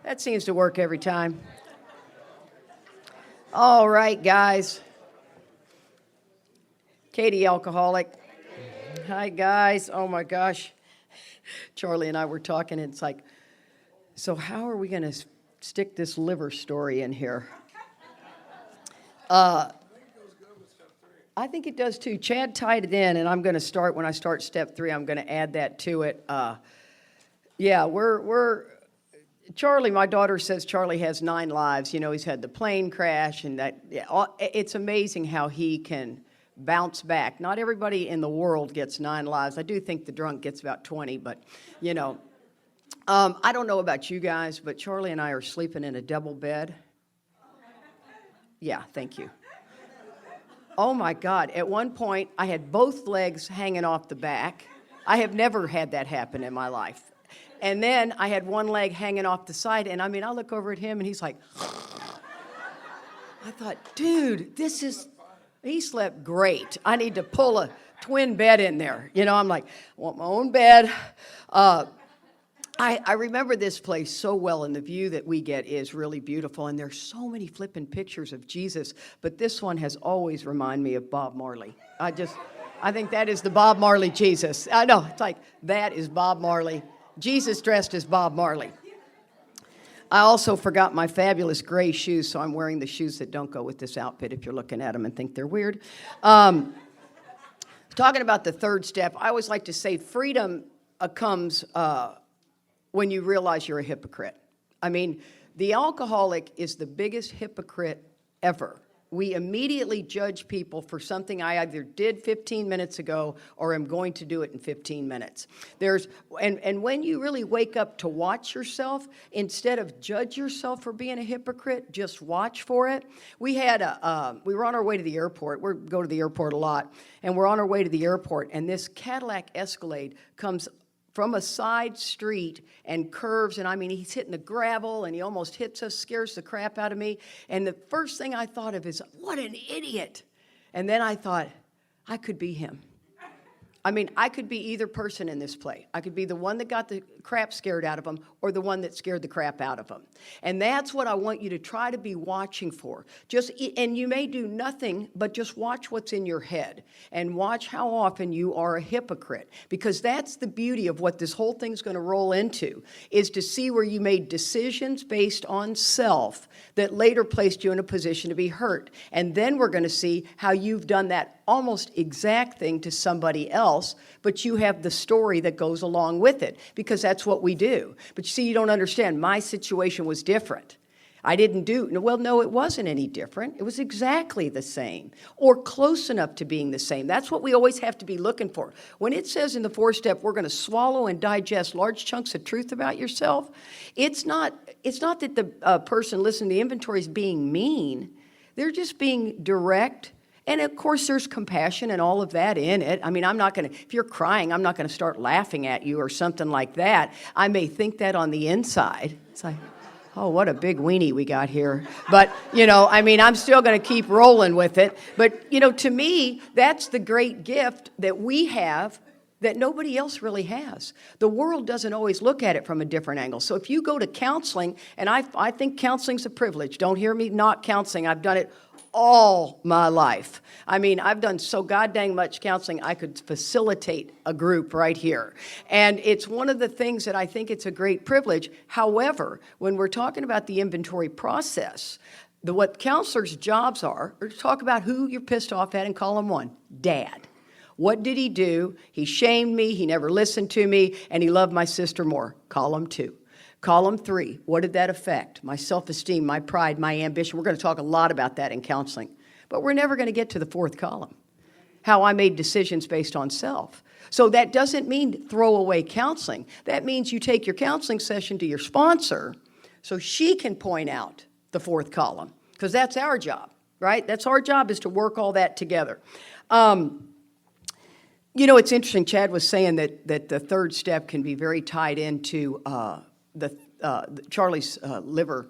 That seems to work every time. All right, guys. Katie, alcoholic. Hi, guys. Oh, my gosh. Charlie and I were talking, and it's like, so how are we going to stick this liver story in here? I think it does, too. Chad tied it in, and I'm going to start, when I start step 3, I'm going to add that to it. Charlie, my daughter says Charlie has 9 lives. You know, he's had the plane crash and that. Yeah, it's amazing how he can bounce back. Not everybody in the world gets 9 lives. I do think the drunk gets about 20, but, you know. I don't know about you guys, but Charlie and I are sleeping in a double bed. Yeah, thank you. Oh, my God. At one point, I had both legs hanging off the back. I have never had that happen in my life. And then I had one leg hanging off the side, and I mean, I look over at him, and he's like, I thought, dude, he slept great. I need to pull a twin bed in there. You know, I'm like, I want my own bed. I remember this place so well, and the view that we get is really beautiful, and there's so many flipping pictures of Jesus, but this one has always reminded me of Bob Marley. I think that is the Bob Marley Jesus. I know, it's like, that is Bob Marley. Jesus dressed as Bob Marley. I also forgot my fabulous gray shoes, so I'm wearing the shoes that don't go with this outfit if you're looking at them and think they're weird. Talking about the third step, I always like to say freedom comes when you realize you're a hypocrite. I mean, the alcoholic is the biggest hypocrite ever. We immediately judge people for something I either did 15 minutes ago or am going to do it in 15 minutes. And when you really wake up to watch yourself, instead of judge yourself for being a hypocrite, just watch for it. We were on our way to the airport. We go to the airport a lot, and we're on our way to the airport, and this Cadillac Escalade comes from a side street and curves, and I mean, he's hitting the gravel, and he almost hits us, scares the crap out of me. And the first thing I thought of is, what an idiot. And then I thought, I could be him. I mean, I could be either person in this play. I could be the one that got the crap scared out of him or the one that scared the crap out of him. And that's what I want you to try to be watching for. And you may do nothing, but just watch what's in your head and watch how often you are a hypocrite. Because that's the beauty of what this whole thing's going to roll into, is to see where you made decisions based on self that later placed you in a position to be hurt. And then we're going to see how you've done that almost exact thing to somebody else, but you have the story that goes along with it, because that's what we do. But you see, you don't understand. My situation was different. No, it wasn't any different. It was exactly the same, or close enough to being the same. That's what we always have to be looking for. When it says in the 4-step, we're going to swallow and digest large chunks of truth about yourself, it's not that the person listening to the inventory is being mean. They're just being direct. And of course, there's compassion and all of that in it. I mean, if you're crying, I'm not going to start laughing at you or something like that. I may think that on the inside. It's like, oh, what a big weenie we got here. But, I'm still going to keep rolling with it. But, to me, that's the great gift that we have that nobody else really has. The world doesn't always look at it from a different angle. So if you go to counseling, and I think counseling's a privilege. Don't hear me not counseling. I've done it all my life. I mean, I've done so goddamn much counseling, I could facilitate a group right here. And it's one of the things that I think it's a great privilege. However, when we're talking about the inventory process, what counselors' jobs are to talk about who you're pissed off at, and column 1, Dad. What did he do? He shamed me, he never listened to me, and he loved my sister more. Column 2. Column 3, what did that affect? My self-esteem, my pride, my ambition. We're going to talk a lot about that in counseling. But we're never going to get to the 4th column, how I made decisions based on self. So that doesn't mean throw away counseling. That means you take your counseling session to your sponsor so she can point out the 4th column, because that's our job, right? That's our job, is to work all that together. It's interesting. Chad was saying that the 3rd step can be very tied into Charlie's liver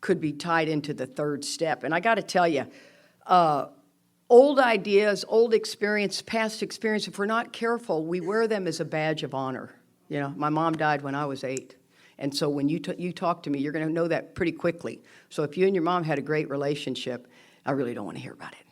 could be tied into the 3rd step. And I got to tell you, old ideas, old experience, past experience, if we're not careful, we wear them as a badge of honor. My mom died when I was 8. And so when you talk to me, you're going to know that pretty quickly. So if you and your mom had a great relationship, I really don't want to hear about it.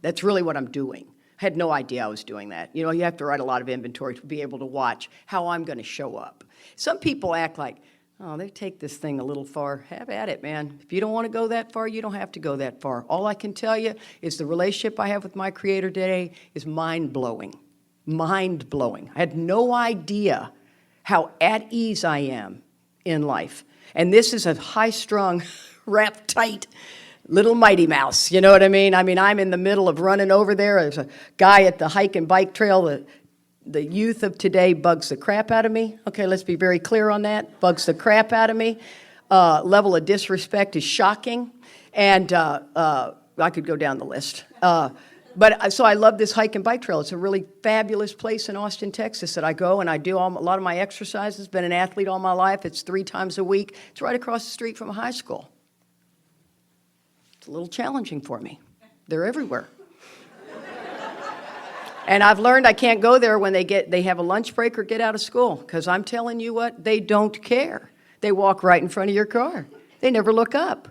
That's really what I'm doing. I had no idea I was doing that. You know, you have to write a lot of inventory to be able to watch how I'm going to show up. Some people act like, oh, they take this thing a little far. Have at it, man. If you don't want to go that far, you don't have to go that far. All I can tell you is the relationship I have with my Creator today is mind-blowing. Mind-blowing. I had no idea how at ease I am in life. And this is a high-strung, wrapped tight little Mighty Mouse, you know what I mean? I mean, I'm in the middle of running over there. There's a guy at the hike and bike trail. The youth of today bugs the crap out of me. Okay, let's be very clear on that. Bugs the crap out of me. Level of disrespect is shocking. And I could go down the list. So I love this hike and bike trail. It's a really fabulous place in Austin, Texas that I go and I do a lot of my exercises. Been an athlete all my life. It's 3 times a week. It's right across the street from a high school. A little challenging for me. They're everywhere. And I've learned I can't go there when they have a lunch break or get out of school, because I'm telling you what, they don't care. They walk right in front of your car. They never look up.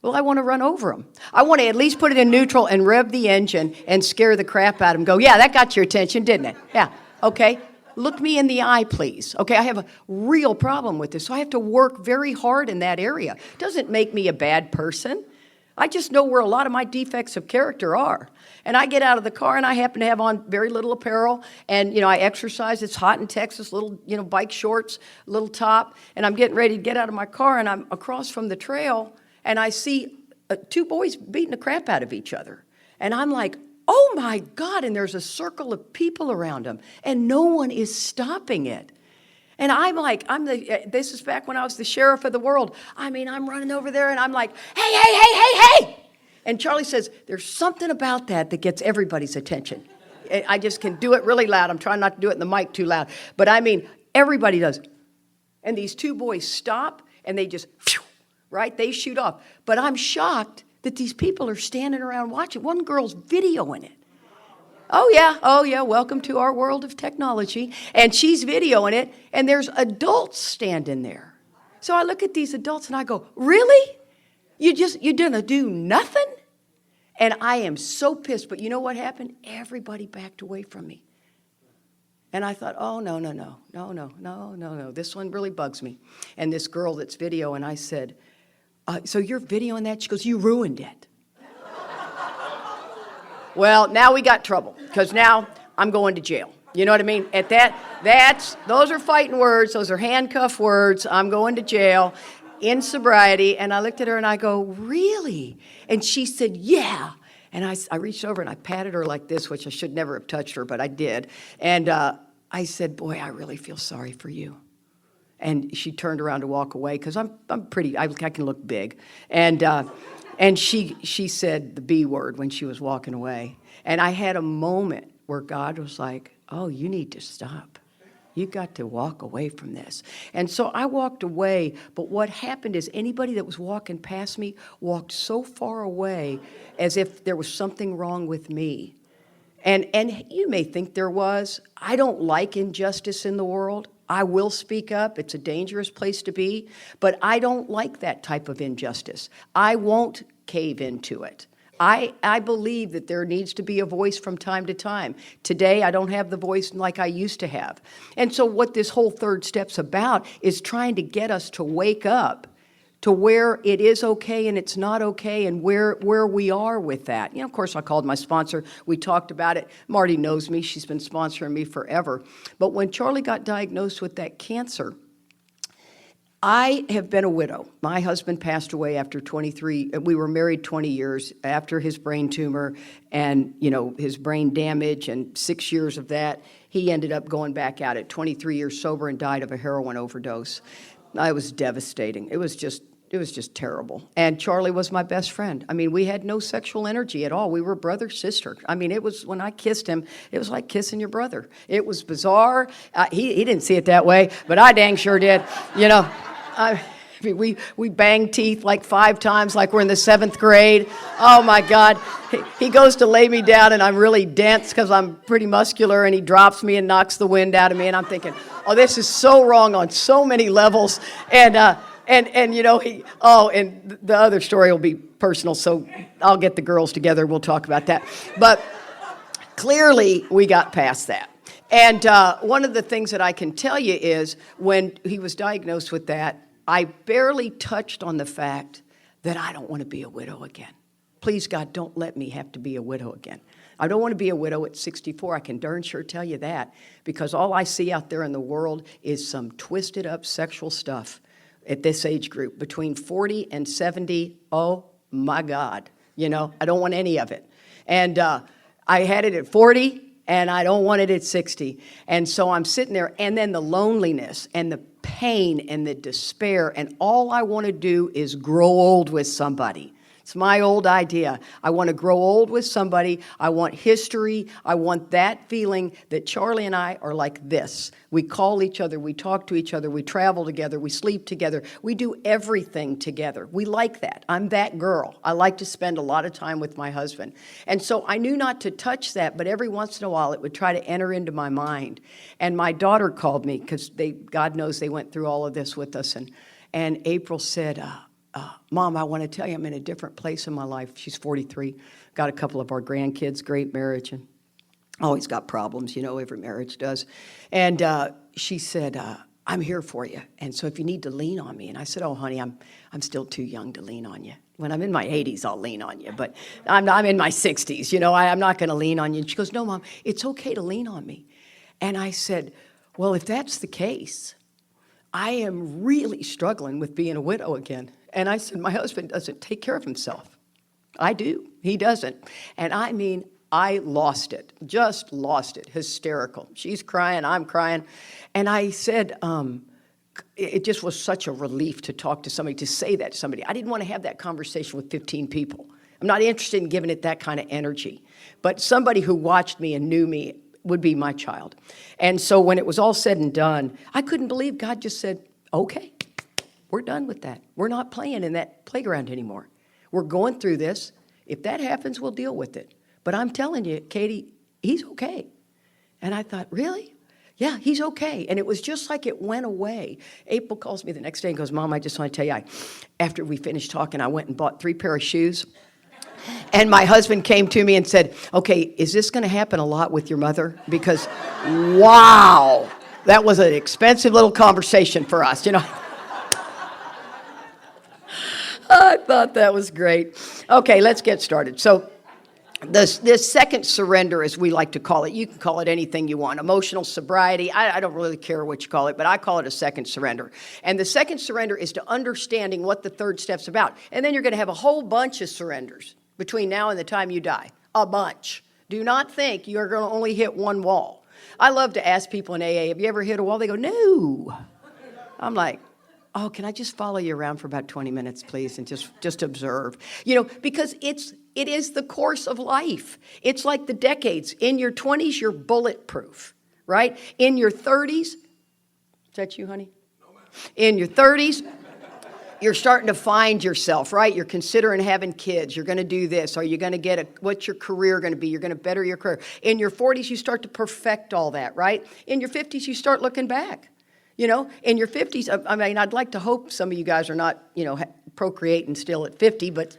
Well, I want to run over them. I want to at least put it in neutral and rev the engine and scare the crap out of them. Go, yeah, that got your attention, didn't it? Yeah, okay. Look me in the eye, please. Okay, I have a real problem with this, so I have to work very hard in that area. Doesn't make me a bad person. I just know where a lot of my defects of character are. And I get out of the car and I happen to have on very little apparel. And, you know, I exercise. It's hot in Texas, little, you know, bike shorts, little top. And I'm getting ready to get out of my car and I'm across from the trail and I see 2 boys beating the crap out of each other. And I'm like, oh my God. And there's a circle of people around them and no one is stopping it. And I'm like, this is back when I was the sheriff of the world. I mean, I'm running over there and I'm like, hey. And Charlie says, there's something about that gets everybody's attention. I just can do it really loud. I'm trying not to do it in the mic too loud. But I mean, everybody does. And these 2 boys stop and they just, right? They shoot off. But I'm shocked that these people are standing around watching. One girl's videoing it. Oh yeah, welcome to our world of technology. And she's videoing it, and there's adults standing there. So I look at these adults and I go, really? You didn't do nothing? And I am so pissed, but you know what happened? Everybody backed away from me. And I thought, oh, no, this one really bugs me. And this girl that's videoing, I said, so you're videoing that? She goes, you ruined it. Well, now we got trouble, because now I'm going to jail. You know what I mean? At those are fighting words. Those are handcuff words. I'm going to jail in sobriety. And I looked at her and I go, really? And she said, yeah. And I reached over and I patted her like this, which I should never have touched her, but I did. And I said, boy, I really feel sorry for you. And she turned around to walk away, because I'm pretty, I can look big. And she said the B word when she was walking away. And I had a moment where God was like, oh, you need to stop. You got to walk away from this. And so I walked away, but what happened is anybody that was walking past me walked so far away as if there was something wrong with me. And you may think there was. I don't like injustice in the world. I will speak up. It's a dangerous place to be, but I don't like that type of injustice. I won't cave into it. I believe that there needs to be a voice from time to time. Today, I don't have the voice like I used to have. And so what this whole third step's about is trying to get us to wake up to where it is okay and it's not okay, and where we are with that. You know, of course, I called my sponsor. We talked about it. Marty knows me. She's been sponsoring me forever. But when Charlie got diagnosed with that cancer, I have been a widow. My husband passed away after 23, we were married 20 years after his brain tumor and, you know, his brain damage and 6 years of that. He ended up going back at it, 23 years sober, and died of a heroin overdose. It was devastating. It was just terrible. And Charlie was my best friend. I mean, we had no sexual energy at all. We were brother, sister. I mean, it was, when I kissed him, it was like kissing your brother. It was bizarre. He didn't see it that way, but I dang sure did. You know, I mean, we bang teeth like 5 times like we're in the 7th grade. Oh, my God. He goes to lay me down, and I'm really dense because I'm pretty muscular, and he drops me and knocks the wind out of me, and I'm thinking, oh, this is so wrong on so many levels. And you know, and the other story will be personal, so I'll get the girls together. We'll talk about that. But clearly, we got past that. And one of the things that I can tell you is when he was diagnosed with that, I barely touched on the fact that I don't want to be a widow again. Please, God, don't let me have to be a widow again. I don't want to be a widow at 64. I can darn sure tell you that, because all I see out there in the world is some twisted up sexual stuff at this age group. Between 40 and 70, oh my God, you know, I don't want any of it. And I had it at 40, and I don't want it at 60. And so I'm sitting there, and then the loneliness and the pain and the despair, and all I want to do is grow old with somebody. It's my old idea. I want to grow old with somebody. I want history. I want that feeling that Charlie and I are like this. We call each other. We talk to each other. We travel together. We sleep together. We do everything together. We like that. I'm that girl. I like to spend a lot of time with my husband. And so I knew not to touch that, but every once in a while it would try to enter into my mind. And my daughter called me because God knows they went through all of this with us. And April said, Mom, I want to tell you I'm in a different place in my life. She's 43, got a couple of our grandkids, great marriage, and always got problems, you know, every marriage does. And she said, I'm here for you. And so if you need to lean on me. And I said, oh, honey, I'm still too young to lean on you. When I'm in my 80s, I'll lean on you. But I'm in my 60s, you know, I'm not going to lean on you. And she goes, no, Mom, it's okay to lean on me. And I said, well, if that's the case, I am really struggling with being a widow again. And I said, my husband doesn't take care of himself. I do. He doesn't. And I mean, I lost it, just lost it, hysterical. She's crying, I'm crying. And I said, it just was such a relief to talk to somebody, to say that to somebody. I didn't want to have that conversation with 15 people. I'm not interested in giving it that kind of energy. But somebody who watched me and knew me would be my child. And so when it was all said and done, I couldn't believe God just said, okay, we're done with that. We're not playing in that playground anymore. We're going through this. If that happens, we'll deal with it. But I'm telling you, Katie, he's okay. And I thought, really? Yeah, he's okay. And it was just like it went away. April calls me the next day and goes, Mom, I just want to tell you, after we finished talking, I went and bought 3 pairs of shoes. And my husband came to me and said, okay, is this going to happen a lot with your mother? Because, wow, that was an expensive little conversation for us, you know. I thought that was great. Okay, let's get started. So this second surrender, as we like to call it, you can call it anything you want. Emotional sobriety, I don't really care what you call it, but I call it a second surrender. And the second surrender is to understanding what the third step's about. And then you're going to have a whole bunch of surrenders between now and the time you die. A bunch. Do not think you're going to only hit one wall. I love to ask people in AA, have you ever hit a wall? They go, no. I'm like, oh, can I just follow you around for about 20 minutes, please, and just observe? You know, because it is the course of life. It's like the decades. In your 20s, you're bulletproof, right? In your 30s, is that you, honey? No, ma'am. In your 30s, you're starting to find yourself, right? You're considering having kids. You're going to do this. Are you going to get what's your career going to be? You're going to better your career. In your 40s, you start to perfect all that, right? In your 50s, you start looking back. You know, in your 50s, I mean, I'd like to hope some of you guys are not, you know, procreating still at 50, but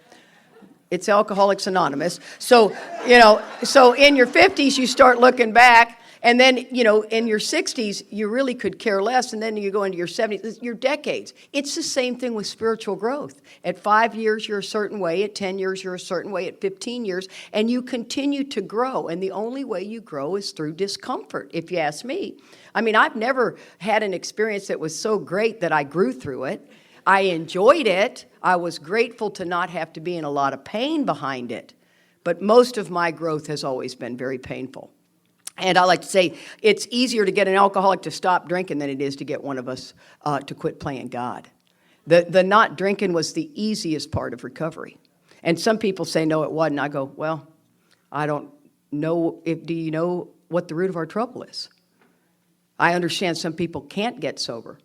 it's Alcoholics Anonymous. So, you know, so in your 50s, you start looking back. And then, you know, in your 60s, you really could care less. And then you go into your 70s, your decades. It's the same thing with spiritual growth. At 5 years, you're a certain way. At 10 years, you're a certain way. At 15 years. And you continue to grow. And the only way you grow is through discomfort, if you ask me. I mean, I've never had an experience that was so great that I grew through it. I enjoyed it. I was grateful to not have to be in a lot of pain behind it. But most of my growth has always been very painful. And I like to say it's easier to get an alcoholic to stop drinking than it is to get one of us to quit playing God. The not drinking was the easiest part of recovery. And some people say, no, it wasn't. I go, well, I don't know. Do you know what the root of our trouble is? I understand some people can't get sober.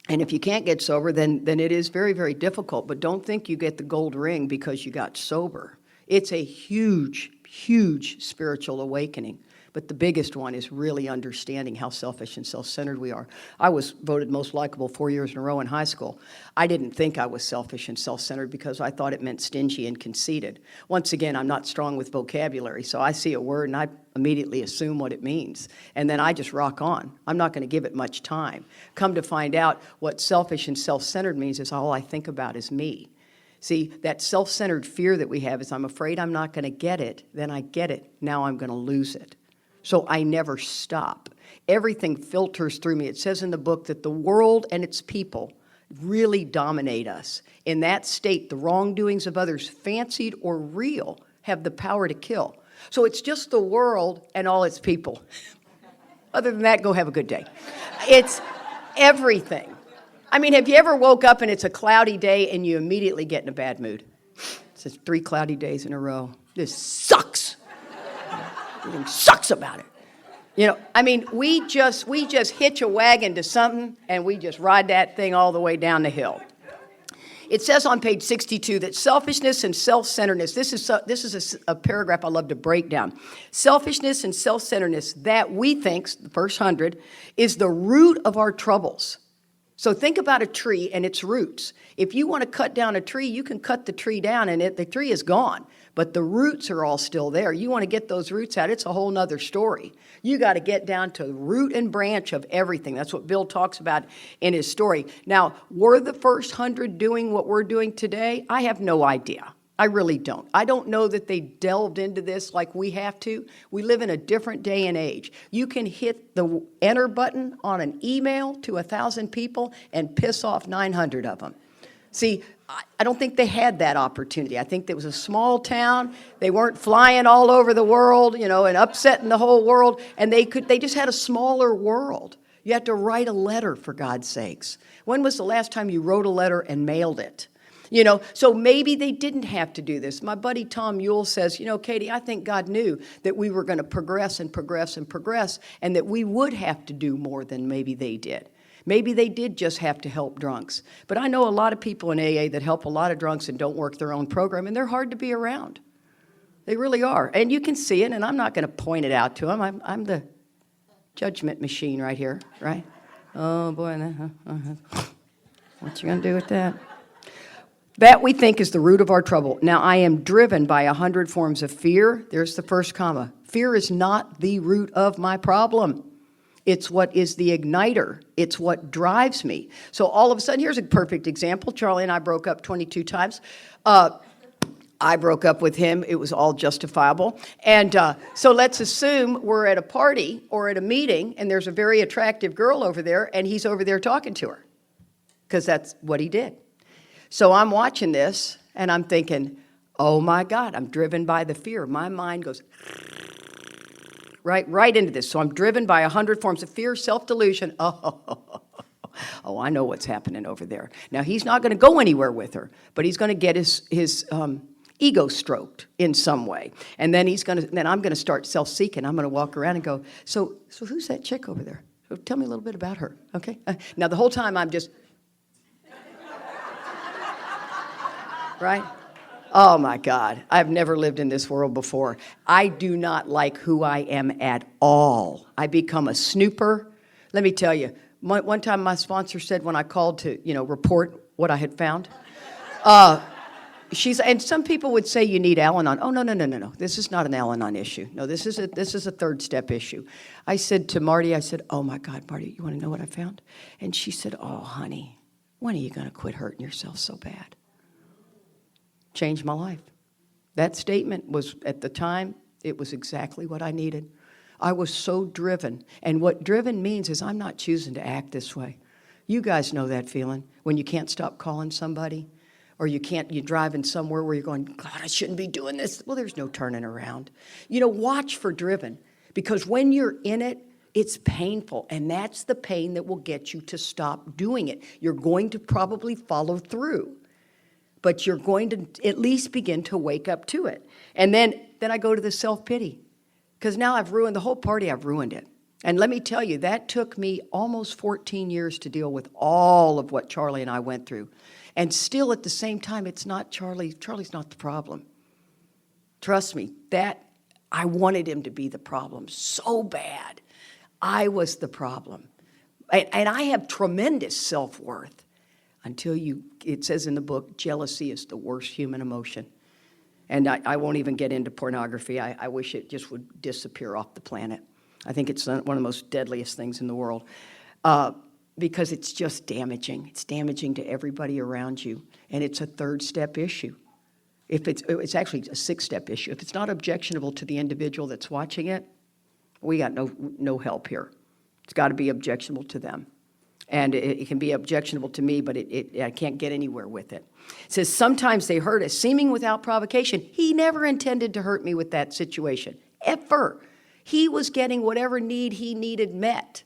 And if you can't get sober, then it is very, very difficult. But don't think you get the gold ring because you got sober. It's a huge, huge spiritual awakening. But the biggest one is really understanding how selfish and self-centered we are. I was voted most likable 4 years in a row in high school. I didn't think I was selfish and self-centered because I thought it meant stingy and conceited. Once again, I'm not strong with vocabulary, so I see a word and I immediately assume what it means. And then I just rock on. I'm not going to give it much time. Come to find out what selfish and self-centered means is all I think about is me. See, that self-centered fear that we have is I'm afraid I'm not going to get it, then I get it, now I'm going to lose it. So I never stop. Everything filters through me. It says in the book that the world and its people really dominate us. In that state, the wrongdoings of others, fancied or real, have the power to kill. So it's just the world and all its people. Other than that, go have a good day. It's everything. I mean, have you ever woke up and it's a cloudy day and you immediately get in a bad mood? It says 3 cloudy days in a row. This sucks. Everything sucks about it. You know, I mean, we just hitch a wagon to something and we just ride that thing all the way down the hill. It says on page 62 that selfishness and self-centeredness, this is a paragraph I love to break down. Selfishness and self-centeredness, that we think, the first 100, is the root of our troubles. So think about a tree and its roots. If you want to cut down a tree, you can cut the tree down and the tree is gone. But the roots are all still there. You want to get those roots out, it's a whole nother story. You got to get down to the root and branch of everything. That's what Bill talks about in his story. Now, were the first 100 doing what we're doing today? I have no idea. I really don't. I don't know that they delved into this like we have to. We live in a different day and age. You can hit the enter button on an email to 1,000 people and piss off 900 of them. See, I don't think they had that opportunity. I think there was a small town. They weren't flying all over the world, you know, and upsetting the whole world. And they just had a smaller world. You had to write a letter, for God's sakes. When was the last time you wrote a letter and mailed it? You know, so maybe they didn't have to do this. My buddy Tom Ewell says, you know, Katie, I think God knew that we were going to progress and progress and progress, and that we would have to do more than maybe they did. Maybe they did just have to help drunks. But I know a lot of people in AA that help a lot of drunks and don't work their own program, and they're hard to be around. They really are. And you can see it, and I'm not going to point it out to them. I'm the judgment machine right here, right? Oh, boy. What you going to do with that? That we think is the root of our trouble. Now, I am driven by 100 forms of fear. There's the first comma. Fear is not the root of my problem. It's what is the igniter. It's what drives me. So all of a sudden, here's a perfect example. Charlie and I broke up 22 times. I broke up with him. It was all justifiable. And so let's assume we're at a party or at a meeting, and there's a very attractive girl over there, and he's over there talking to her, because that's what he did. So I'm watching this, and I'm thinking, oh, my God, I'm driven by the fear. My mind goes right into this. So I'm driven by 100 forms of fear, self-delusion. Oh, I know what's happening over there. Now, he's not going to go anywhere with her, but he's going to get his ego stroked in some way. And then I'm going to start self-seeking. I'm going to walk around and go, so who's that chick over there? So tell me a little bit about her, okay? Now, the whole time I'm just... right? Oh, my God. I've never lived in this world before. I do not like who I am at all. I become a snooper. Let me tell you, one time my sponsor said when I called to, report what I had found, and some people would say you need Al-Anon. Oh, no. This is not an Al-Anon issue. No, this is a third step issue. I said to Marty, oh, my God, Marty, you want to know what I found? And she said, oh, honey, when are you going to quit hurting yourself so bad? Changed my life. That statement was, at the time, it was exactly what I needed. I was so driven. And what driven means is I'm not choosing to act this way. You guys know that feeling when you can't stop calling somebody, or you're driving somewhere where you're going, God, I shouldn't be doing this. Well, there's no turning around. Watch for driven, because when you're in it, it's painful, and that's the pain that will get you to stop doing it. You're going to probably follow through, but you're going to at least begin to wake up to it. And then I go to the self-pity, because now I've ruined the whole party. I've ruined it. And let me tell you, that took me almost 14 years to deal with all of what Charlie and I went through. And still at the same time, it's not Charlie. Charlie's not the problem. Trust me, that I wanted him to be the problem so bad. I was the problem. And I have tremendous self-worth until it says in the book, jealousy is the worst human emotion. And I won't even get into pornography. I wish it just would disappear off the planet. I think it's one of the most deadliest things in the world because it's just damaging. It's damaging to everybody around you, and it's a third-step issue. If it's actually a six-step issue. If it's not objectionable to the individual that's watching it, we got no help here. It's got to be objectionable to them. And it can be objectionable to me, but I can't get anywhere with it. It says, sometimes they hurt us, seeming without provocation. He never intended to hurt me with that situation, ever. He was getting whatever need he needed met.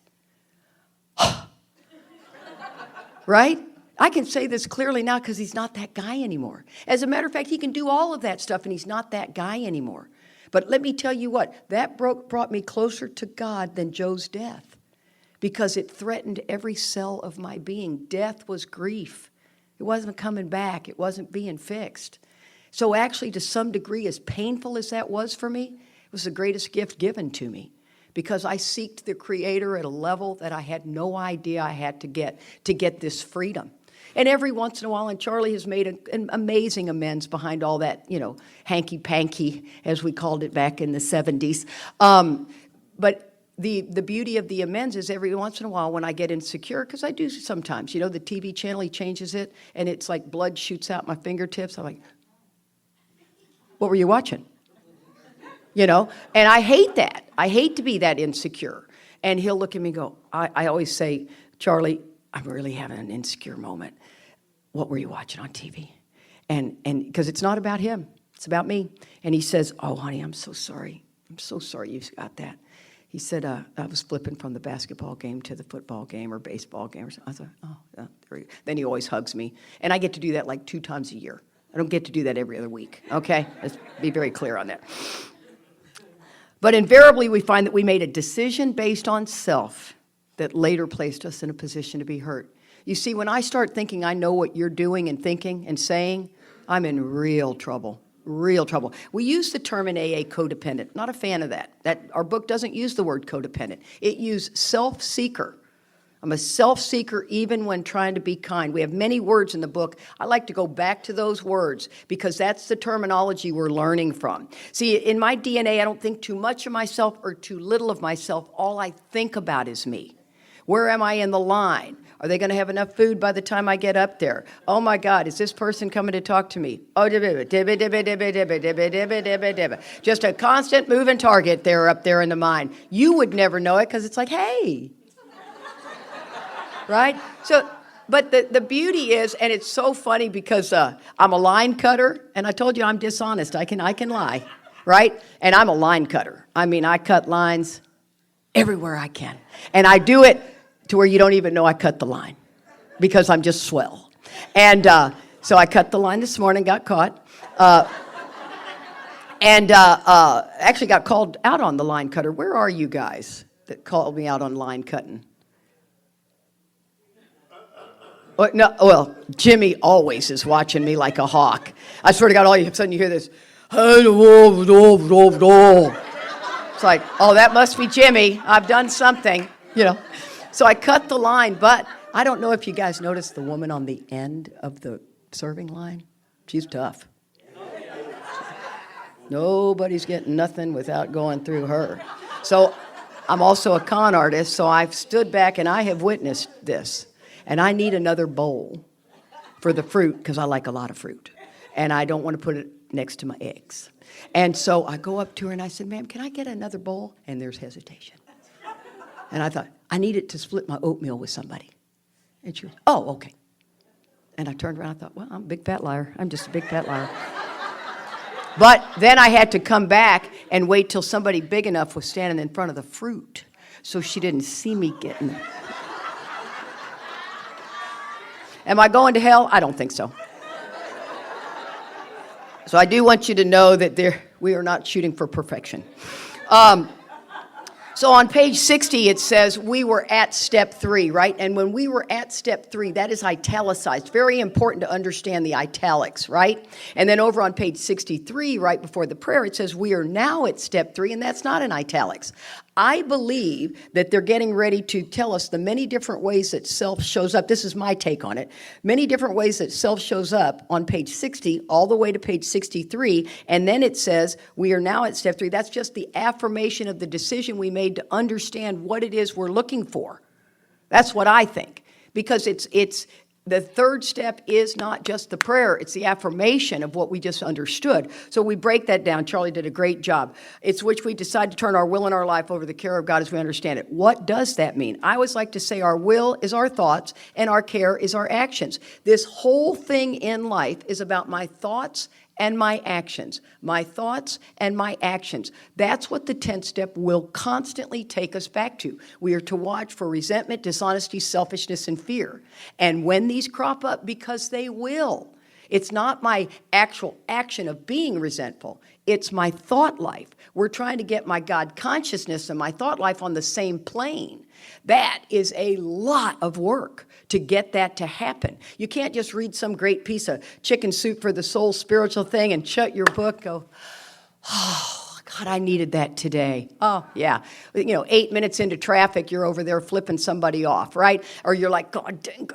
Right? I can say this clearly now because he's not that guy anymore. As a matter of fact, he can do all of that stuff, and he's not that guy anymore. But let me tell you what, that brought me closer to God than Joe's death, because it threatened every cell of my being. Death was grief. It wasn't coming back. It wasn't being fixed. So actually, to some degree, as painful as that was for me, it was the greatest gift given to me, because I seeked the Creator at a level that I had no idea I had to get this freedom. And every once in a while, and Charlie has made an amazing amends behind all that, hanky-panky, as we called it back in the 70s. But the beauty of the amends is every once in a while when I get insecure, because I do sometimes, the TV channel, he changes it, and it's like blood shoots out my fingertips. I'm like, what were you watching? And I hate that. I hate to be that insecure. And he'll look at me and go, I always say, Charlie, I'm really having an insecure moment. What were you watching on TV? And because it's not about him. It's about me. And he says, oh, honey, I'm so sorry. I'm so sorry you got that. He said, I was flipping from the basketball game to the football game or baseball game. Or something. I thought, oh, yeah, there you go. Then he always hugs me. And I get to do that like 2 times a year. I don't get to do that every other week, okay? Let's be very clear on that. But invariably, we find that we made a decision based on self that later placed us in a position to be hurt. You see, when I start thinking I know what you're doing and thinking and saying, I'm in real trouble, real trouble. We use the term in AA, codependent. Not a fan of that. Our book doesn't use the word codependent. It uses self-seeker. I'm a self-seeker even when trying to be kind. We have many words in the book. I like to go back to those words because that's the terminology we're learning from. See, in my DNA, I don't think too much of myself or too little of myself. All I think about is me. Where am I in the line? Are they going to have enough food by the time I get up there? Oh my God, is this person coming to talk to me? Oh, just a constant moving target there up there in the mind. You would never know it because it's like, hey. Right? So, but the beauty is, and it's so funny because I'm a line cutter, and I told you I'm dishonest. I can lie, right? And I'm a line cutter. I mean, I cut lines everywhere I can. And I do it to where you don't even know I cut the line because I'm just swell. And so I cut the line this morning, got caught. Actually got called out on the line cutter. Where are you guys that called me out on line cutting? Well, Jimmy always is watching me like a hawk. I swear to God, all of a sudden you hear this. It's like, oh, that must be Jimmy. I've done something, So I cut the line, but I don't know if you guys noticed the woman on the end of the serving line. She's tough. Nobody's getting nothing without going through her. So I'm also a con artist, so I've stood back and I have witnessed this. And I need another bowl for the fruit because I like a lot of fruit. And I don't want to put it next to my eggs. And so I go up to her and I said, ma'am, can I get another bowl? And there's hesitation. And I thought, I need it to split my oatmeal with somebody. And she went, oh, okay. And I turned around and I thought, well, I'm a big fat liar. I'm just a big fat liar. But then I had to come back and wait till somebody big enough was standing in front of the fruit so she didn't see me getting it. Am I going to hell? I don't think so. So I do want you to know that we are not shooting for perfection. So on page 60, it says we were at step 3, right? And when we were at step 3, that is italicized. Very important to understand the italics, right? And then over on page 63, right before the prayer, it says we are now at step 3, and that's not in italics. I believe that they're getting ready to tell us the many different ways that self shows up. This is my take on it. Many different ways that self shows up on page 60 all the way to page 63. And then it says we are now at step 3. That's just the affirmation of the decision we made to understand what it is we're looking for. That's what I think. Because it's the third step is not just the prayer, it's the affirmation of what we just understood. So we break that down. Charlie did a great job. It's which we decide to turn our will and our life over to the care of God as we understand it. What does that mean? I always like to say our will is our thoughts and our care is our actions. This whole thing in life is about my thoughts and my actions. My thoughts and my actions. That's what the 10th step will constantly take us back to. We are to watch for resentment, dishonesty, selfishness, and fear. And when these crop up, because they will, it's not my actual action of being resentful. It's my thought life. We're trying to get my God consciousness and my thought life on the same plane. That is a lot of work to get that to happen. You can't just read some great piece of chicken soup for the soul spiritual thing and shut your book, go, oh, God, I needed that today. Oh, yeah. 8 minutes into traffic, you're over there flipping somebody off, right? Or you're like, God dang.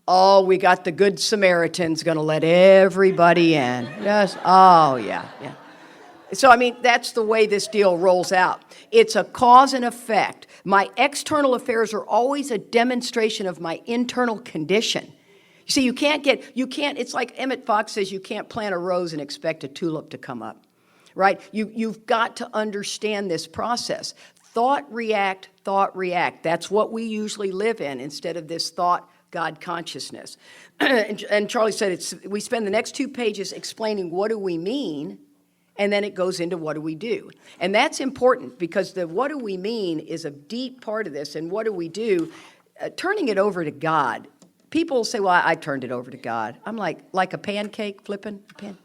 Oh, we got the good Samaritan's going to let everybody in. Yes. Oh, yeah. So, that's the way this deal rolls out. It's a cause and effect. My external affairs are always a demonstration of my internal condition. You see, you can't, it's like Emmett Fox says, you can't plant a rose and expect a tulip to come up, right? You've got to understand this process. Thought, react. That's what we usually live in instead of this thought, God consciousness. And Charlie said we spend the next 2 pages explaining what do we mean, and then it goes into what do we do. And that's important because the what do we mean is a deep part of this, and what do we do? Turning it over to God. People say, well, I turned it over to God. I'm like a pancake flipping a pan.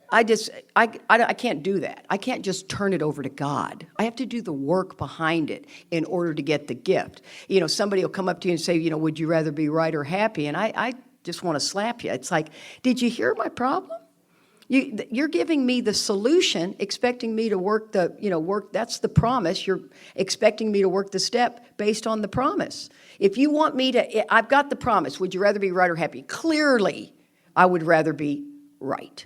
I can't do that. I can't just turn it over to God. I have to do the work behind it in order to get the gift. Somebody will come up to you and say, would you rather be right or happy? And I just want to slap you. It's like, did you hear my problem? You're giving me the solution, expecting me to work that's the promise. You're expecting me to work the step based on the promise. If you want me to, I've got the promise. Would you rather be right or happy? Clearly, I would rather be right.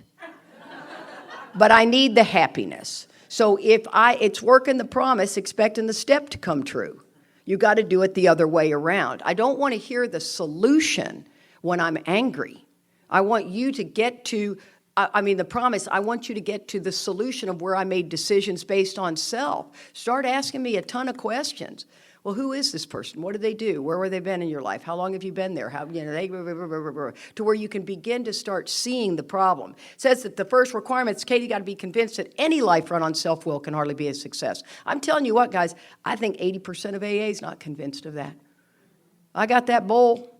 But I need the happiness. So it's working the promise, expecting the step to come true. You got to do it the other way around. I don't want to hear the solution when I'm angry. I want you to get to the promise, I want you to get to the solution of where I made decisions based on self. Start asking me a ton of questions. Well, who is this person? What do they do? Where have they been in your life? How long have you been there? To where you can begin to start seeing the problem. It says that the first requirement is, Katie, got to be convinced that any life run on self-will can hardly be a success. I'm telling you what, guys, I think 80% of AA is not convinced of that. I got that bowl.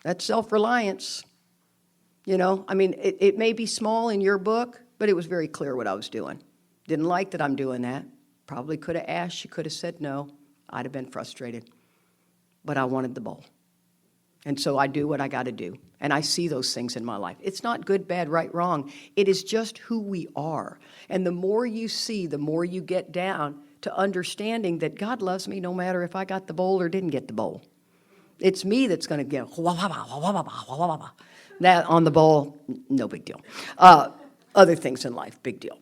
That's self-reliance. It may be small in your book, but it was very clear what I was doing. Didn't like that I'm doing that. Probably could have asked. She could have said no. I'd have been frustrated. But I wanted the bowl. And so I do what I got to do. And I see those things in my life. It's not good, bad, right, wrong. It is just who we are. And the more you see, the more you get down to understanding that God loves me no matter if I got the bowl or didn't get the bowl. It's me that's going to get that on the bowl, no big deal. Other things in life, big deal.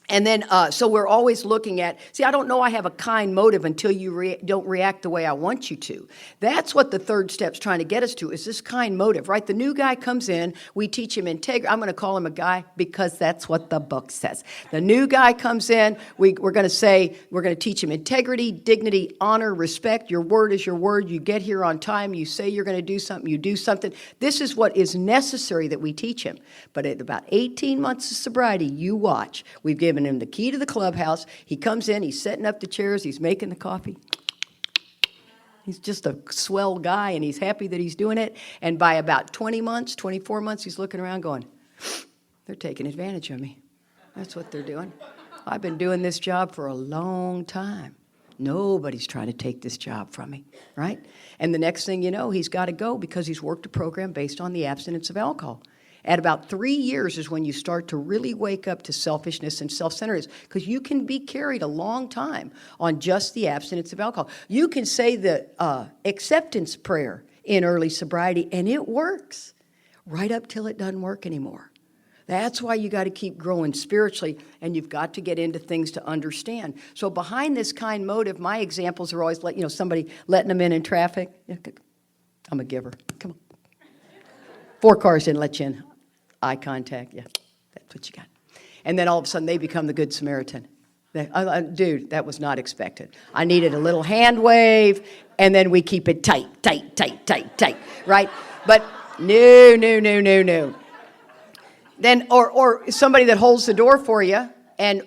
And then, so we're always looking at, I don't know I have a kind motive until you don't react the way I want you to. That's what the third step's trying to get us to, is this kind motive, right? The new guy comes in, we teach him integrity. I'm going to call him a guy because that's what the book says. The new guy comes in, we're going to teach him integrity, dignity, honor, respect. Your word is your word. You get here on time. You say you're going to do something. You do something. This is what is necessary that we teach him. But at about 18 months of sobriety, you watch. We've given him the key to the clubhouse. He comes in, he's setting up the chairs, he's making the coffee. He's just a swell guy, and he's happy that he's doing it. And by about 20 months, 24 months, he's looking around going, they're taking advantage of me. That's what they're doing. I've been doing this job for a long time. Nobody's trying to take this job from me, right? And the next thing you know, he's got to go because he's worked a program based on the abstinence of alcohol. At about 3 years is when you start to really wake up to selfishness and self-centeredness, because you can be carried a long time on just the abstinence of alcohol. You can say the acceptance prayer in early sobriety, and it works right up till it doesn't work anymore. That's why you got to keep growing spiritually, and you've got to get into things to understand. So behind this kind motive, my examples are always like, somebody letting them in traffic. I'm a giver. Come on. 4 cars didn't let you in. Eye contact. Yeah, that's what you got. And then all of a sudden, they become the Good Samaritan. Dude, that was not expected. I needed a little hand wave, and then we keep it tight, right? But no. Then, or somebody that holds the door for you,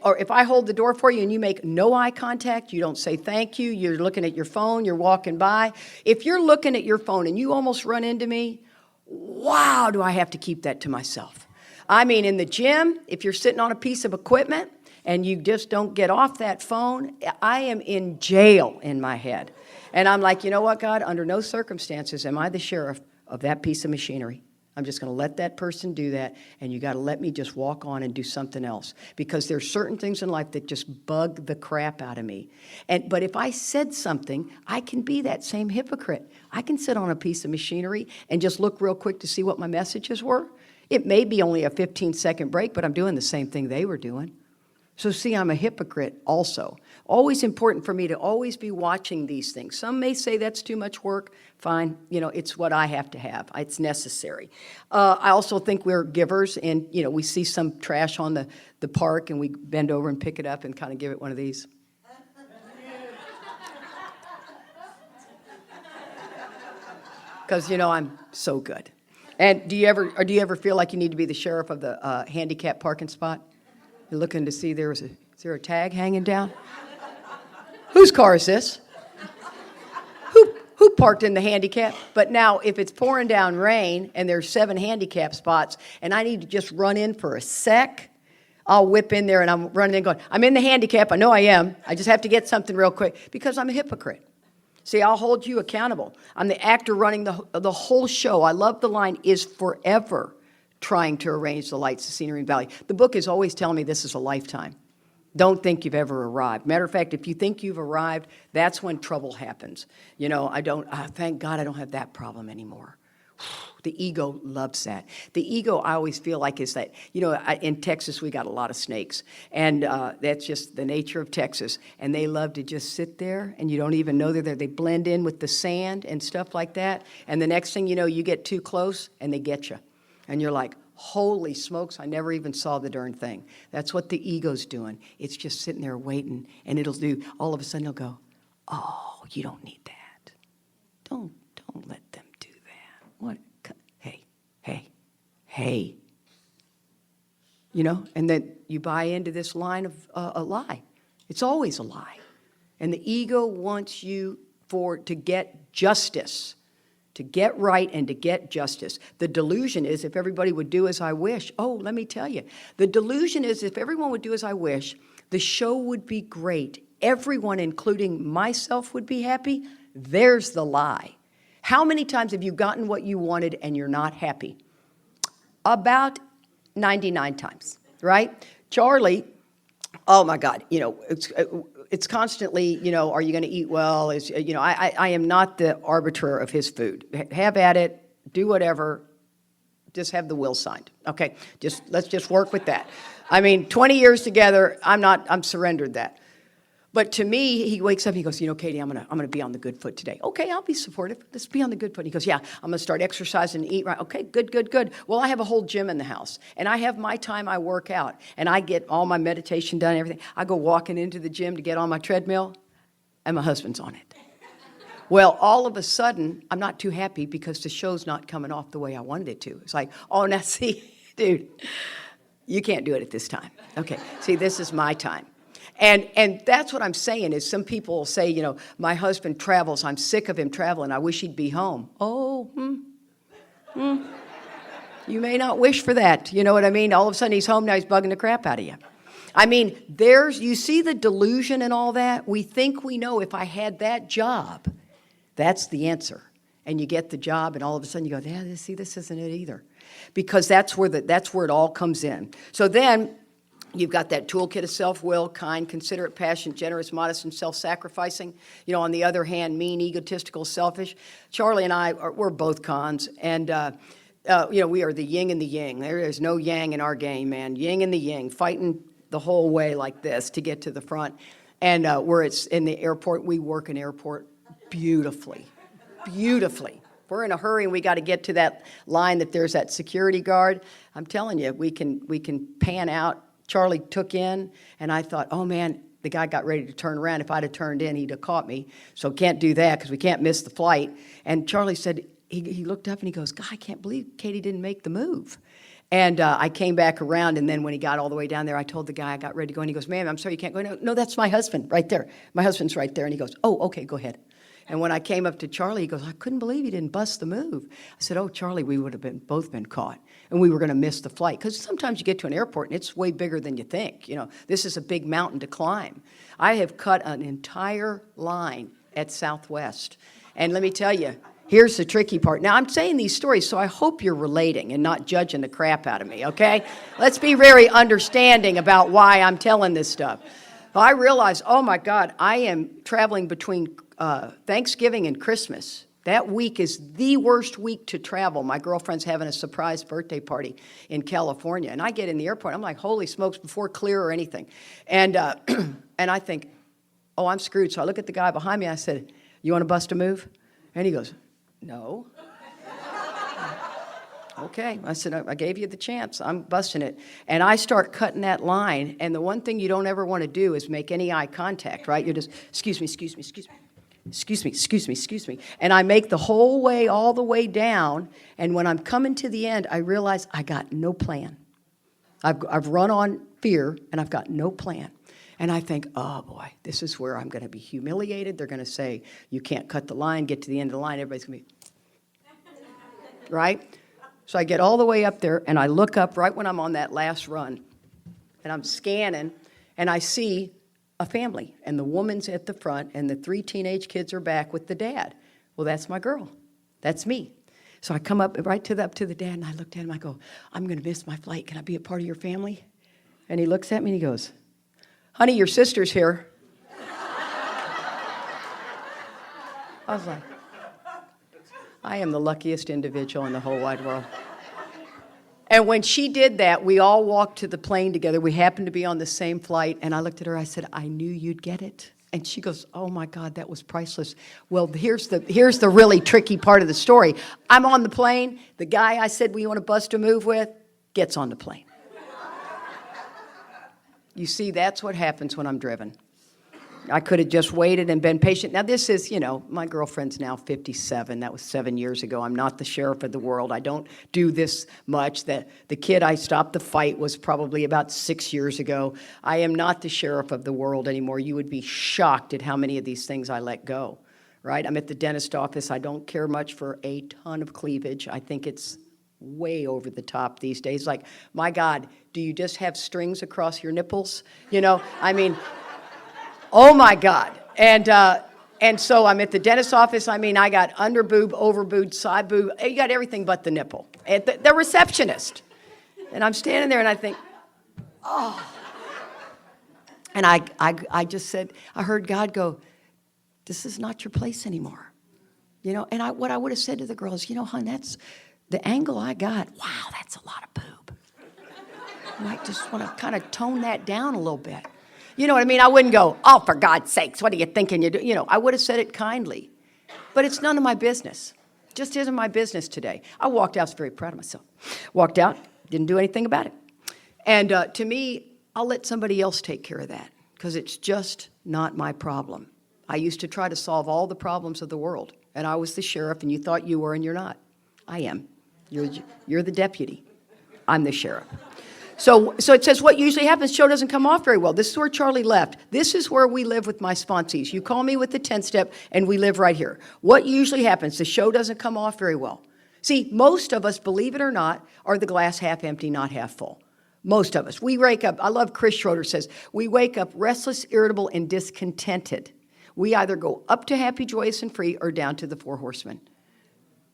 or if I hold the door for you and you make no eye contact, you don't say thank you, you're looking at your phone, you're walking by. If you're looking at your phone and you almost run into me, wow, do I have to keep that to myself. I mean, in the gym, if you're sitting on a piece of equipment and you just don't get off that phone, I am in jail in my head. And I'm like, you know what, God, under no circumstances am I the sheriff of that piece of machinery. I'm just going to let that person do that, and you got to let me just walk on and do something else, because there's certain things in life that just bug the crap out of me. But if I said something, I can be that same hypocrite. I can sit on a piece of machinery and just look real quick to see what my messages were. It may be only a 15-second break, but I'm doing the same thing they were doing. So see, I'm a hypocrite also. Always important for me to always be watching these things. Some may say that's too much work. Fine, it's what I have to have. It's necessary. I also think we're givers, and we see some trash on the park, and we bend over and pick it up and kind of give it one of these. Because I'm so good. And do you ever feel like you need to be the sheriff of the handicap parking spot? You're looking to see is there a tag hanging down? Whose car is this? Who parked in the handicap? But now, if it's pouring down rain and there's 7 handicap spots and I need to just run in for a sec, I'll whip in there and I'm running in going, I'm in the handicap. I know I am. I just have to get something real quick because I'm a hypocrite. See, I'll hold you accountable. I'm the actor running the whole show. I love the line, is forever trying to arrange the lights, the scenery, and valley. The book is always telling me this is a lifetime. Don't think you've ever arrived. Matter of fact, if you think you've arrived, that's when trouble happens. Thank God I don't have that problem anymore. The ego loves that. The ego, I always feel like, is that, in Texas, we got a lot of snakes. And that's just the nature of Texas. And they love to just sit there, and you don't even know they're there. They blend in with the sand and stuff like that. And the next thing you know, you get too close, and they get you. And you're like, holy smokes, I never even saw the darn thing. That's what the ego's doing. It's just sitting there waiting, and all of a sudden it'll go, oh, you don't need that. Don't let them do that. What? Hey. And then you buy into this line of a lie. It's always a lie. And the ego wants you to get justice. To get right and to get justice. The delusion is if everybody would do as I wish. Oh, let me tell you. The delusion is if everyone would do as I wish, the show would be great. Everyone, including myself, would be happy. There's the lie. How many times have you gotten what you wanted and you're not happy? About 99 times, right? Charlie, oh my God, it's constantly, are you going to eat well? I am not the arbiter of his food. Have at it, do whatever, just have the will signed. Okay, let's just work with that. 20 years together, I'm surrendered that. But to me, he wakes up, he goes, Katie, I'm gonna be on the good foot today. Okay, I'll be supportive. Let's be on the good foot. He goes, yeah, I'm gonna start exercising and eat right. Okay, good. Well, I have a whole gym in the house, and I have my time I work out, and I get all my meditation done and everything. I go walking into the gym to get on my treadmill, and my husband's on it. Well, all of a sudden, I'm not too happy because the show's not coming off the way I wanted it to. It's like, oh, now see, dude, you can't do it at this time. Okay, see, this is my time. And that's what I'm saying is some people will say, my husband travels. I'm sick of him traveling. I wish he'd be home. Oh, You may not wish for that. You know what I mean? All of a sudden he's home now. He's bugging the crap out of you. I mean, you see the delusion and all that? We think we know if I had that job, that's the answer. And you get the job, and all of a sudden you go, yeah, see, this isn't it either. Because that's where it all comes in. So then you've got that toolkit of self-will, kind, considerate, passionate, generous, modest, and self-sacrificing. On the other hand, mean, egotistical, selfish. Charlie and we're both cons. And, we are the yin and the yang. There is no yang in our game, man. Yin and the yang, fighting the whole way like this to get to the front. And where it's in the airport, we work an airport beautifully. Beautifully. If we're in a hurry and we got to get to that line that there's that security guard, I'm telling you, we can pan out. Charlie took in, and I thought, oh man, the guy got ready to turn around. If I'd have turned in, he'd have caught me. So can't do that because we can't miss the flight. And Charlie said, he looked up and he goes, God, I can't believe Katie didn't make the move. And I came back around, and then when he got all the way down there, I told the guy I got ready to go, and he goes, ma'am, I'm sorry, you can't go. No, that's my husband right there. My husband's right there. And he goes, oh, okay, go ahead. And when I came up to Charlie, he goes, I couldn't believe he didn't bust the move. I said, oh, Charlie, we would have both been caught, and we were going to miss the flight. Because sometimes you get to an airport, and it's way bigger than you think. This is a big mountain to climb. I have cut an entire line at Southwest. And let me tell you, here's the tricky part. Now, I'm saying these stories, so I hope you're relating and not judging the crap out of me, okay? Let's be very understanding about why I'm telling this stuff. I realized, oh, my God, I am traveling between Thanksgiving and Christmas. That week is the worst week to travel. My girlfriend's having a surprise birthday party in California, and I get in the airport. I'm like, holy smokes, before clear or anything. And and I think, oh, I'm screwed. So I look at the guy behind me. I said, you want to bust a move? And he goes, no. Okay. I said, I gave you the chance. I'm busting it. And I start cutting that line. And the one thing you don't ever want to do is make any eye contact, right? You're just, excuse me, excuse me, excuse me. Excuse me, excuse me, excuse me. And I make the whole way, all the way down. And when I'm coming to the end, I realize I got no plan. I've run on fear, and I've got no plan. And I think, oh, boy, this is where I'm going to be humiliated. They're going to say, you can't cut the line, get to the end of the line. Everybody's going to be, right? So I get all the way up there, and I look up right when I'm on that last run. And I'm scanning, and I see a family, and the woman's at the front, and the 3 teenage kids are back with the dad. Well, that's my girl. That's me. So I come up right to the dad, and I looked at him. I go, I'm going to miss my flight. Can I be a part of your family? And he looks at me, and he goes, honey, your sister's here. I was like, I am the luckiest individual in the whole wide world. And when she did that, we all walked to the plane together. We happened to be on the same flight. And I looked at her. I said, I knew you'd get it. And she goes, oh, my God, that was priceless. Well, here's the really tricky part of the story. I'm on the plane. The guy I said we want to bust a move with gets on the plane. You see, that's what happens when I'm driven. I could have just waited and been patient. Now, this is, my girlfriend's now 57. That was 7 years ago. I'm not the sheriff of the world. I don't do this much. The kid I stopped the fight was probably about 6 years ago. I am not the sheriff of the world anymore. You would be shocked at how many of these things I let go, right? I'm at the dentist office. I don't care much for a ton of cleavage. I think it's way over the top these days. Like, my God, do you just have strings across your nipples? I mean... Oh, my God. And so I'm at the dentist's office. I got under boob, over boob, side boob. You got everything but the nipple. And the receptionist. And I'm standing there, and I think, oh. And I just said, I heard God go, this is not your place anymore. And what I would have said to the girl is, hon, that's the angle I got. Wow, that's a lot of boob. You might just want to kind of tone that down a little bit. You know what I mean? I wouldn't go, oh, for God's sakes, what are you thinking you do? I would have said it kindly. But it's none of my business. Just isn't my business today. I walked out, I was very proud of myself. Walked out, didn't do anything about it. And to me, I'll let somebody else take care of that because it's just not my problem. I used to try to solve all the problems of the world. And I was the sheriff, and you thought you were, and you're not. I am. You're the deputy. I'm the sheriff. So it says what usually happens, show doesn't come off very well. This is where Charlie left. This is where we live with my sponsees. You call me with the 10-step, and we live right here. What usually happens, the show doesn't come off very well. See, most of us, believe it or not, are the glass half empty, not half full. Most of us. We wake up, I love Chris Schroeder says, we wake up restless, irritable, and discontented. We either go up to happy, joyous, and free or down to the four horsemen.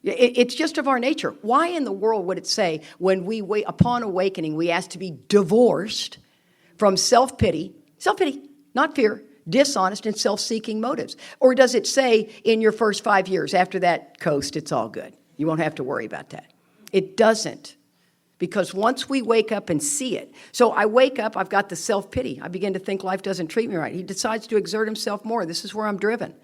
It's just of our nature. Why in the world would it say when upon awakening, we ask to be divorced from self-pity, not fear, dishonest and self-seeking motives? Or does it say in your first 5 years, after that coast, it's all good? You won't have to worry about that. It doesn't. Because once we wake up and see it. So I wake up, I've got the self-pity. I begin to think life doesn't treat me right. He decides to exert himself more. This is where I'm driven.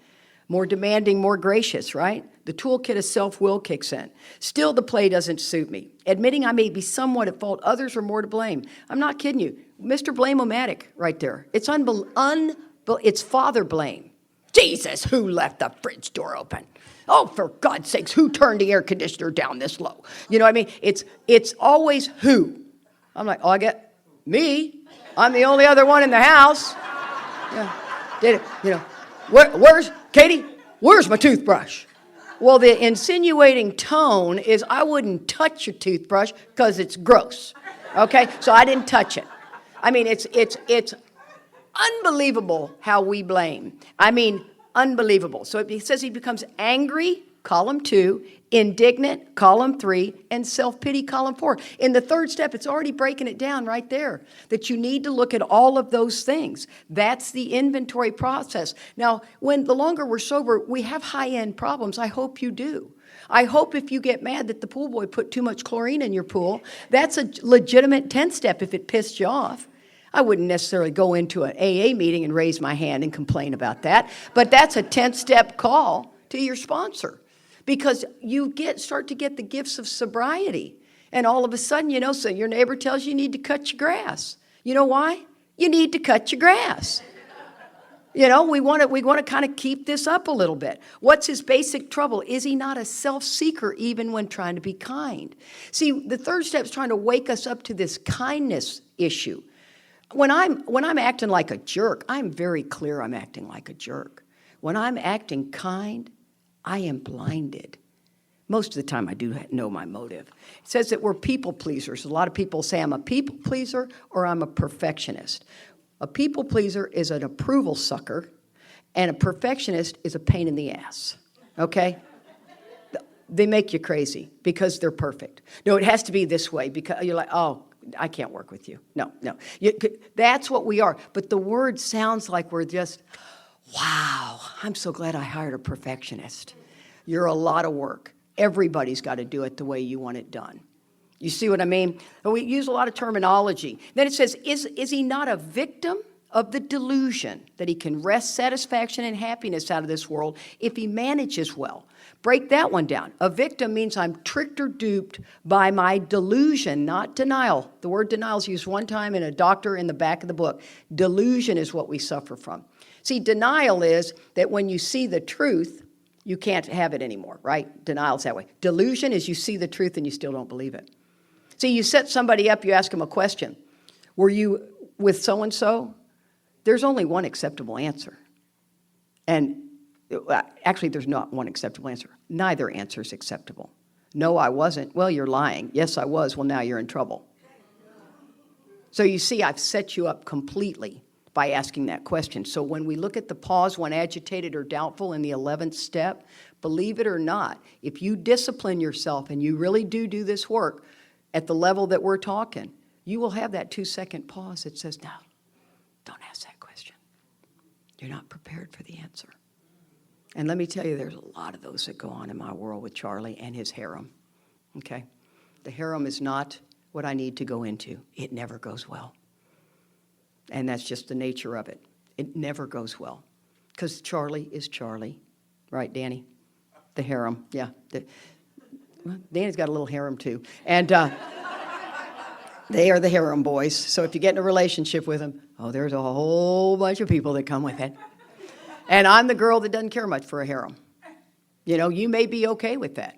More demanding, more gracious, right? The toolkit of self-will kicks in. Still, the play doesn't suit me. Admitting I may be somewhat at fault, others are more to blame. I'm not kidding you. Mr. Blame-O-Matic right there. It's father blame. Jesus, who left the fridge door open? Oh, for God's sakes, who turned the air conditioner down this low? You know what I mean? It's always who. I'm like, oh, I get me. I'm the only other one in the house. Yeah, did it, you know. Where's, Katie, where's my toothbrush? Well, the insinuating tone is I wouldn't touch your toothbrush because it's gross, okay? So I didn't touch it. I mean, it's unbelievable how we blame. I mean, unbelievable. So it says he becomes angry, column 2, indignant, column 3, and self-pity, column 4. In the third step, it's already breaking it down right there, that you need to look at all of those things. That's the inventory process. Now, the longer we're sober, we have high-end problems. I hope you do. I hope if you get mad that the pool boy put too much chlorine in your pool, that's a legitimate 10-step if it pissed you off. I wouldn't necessarily go into an AA meeting and raise my hand and complain about that, but that's a 10-step call to your sponsor because you start to get the gifts of sobriety. And all of a sudden, so your neighbor tells you need to cut your grass. You know why? You need to cut your grass. We want to kind of keep this up a little bit. What's his basic trouble? Is he not a self-seeker even when trying to be kind? See, the third step is trying to wake us up to this kindness issue. When I'm acting like a jerk, I'm very clear I'm acting like a jerk. When I'm acting kind, I am blinded. Most of the time I do know my motive. It says that we're people pleasers. A lot of people say I'm a people pleaser or I'm a perfectionist. A people pleaser is an approval sucker, and a perfectionist is a pain in the ass, okay? They make you crazy because they're perfect. No, it has to be this way because you're like, oh, I can't work with you. No. That's what we are. But the word sounds like we're just, wow, I'm so glad I hired a perfectionist. You're a lot of work. Everybody's got to do it the way you want it done. You see what I mean? We use a lot of terminology. Then it says, is he not a victim of the delusion that he can wrest satisfaction and happiness out of this world if he manages well? Break that one down. A victim means I'm tricked or duped by my delusion, not denial. The word denial is used one time in a doctor in the back of the book. Delusion is what we suffer from. See, denial is that when you see the truth, you can't have it anymore, right? Denial's that way. Delusion is you see the truth and you still don't believe it. See, you set somebody up, you ask them a question. Were you with so-and-so? There's only one acceptable answer. And actually, there's not one acceptable answer. Neither answer is acceptable. No, I wasn't. Well, you're lying. Yes, I was. Well, now you're in trouble. So you see, I've set you up completely by asking that question. So when we look at the pause when agitated or doubtful in the 11th step, believe it or not, if you discipline yourself and you really do this work at the level that we're talking, you will have that 2-second pause that says, no, don't ask that question. You're not prepared for the answer. And let me tell you, there's a lot of those that go on in my world with Charlie and his harem, okay? The harem is not what I need to go into. It never goes well. And that's just the nature of it. It never goes well. Because Charlie is Charlie. Right, Danny? The harem, yeah. Danny's got a little harem, too. And they are the harem boys. So if you get in a relationship with them, there's a whole bunch of people that come with it. And I'm the girl that doesn't care much for a harem. You may be okay with that.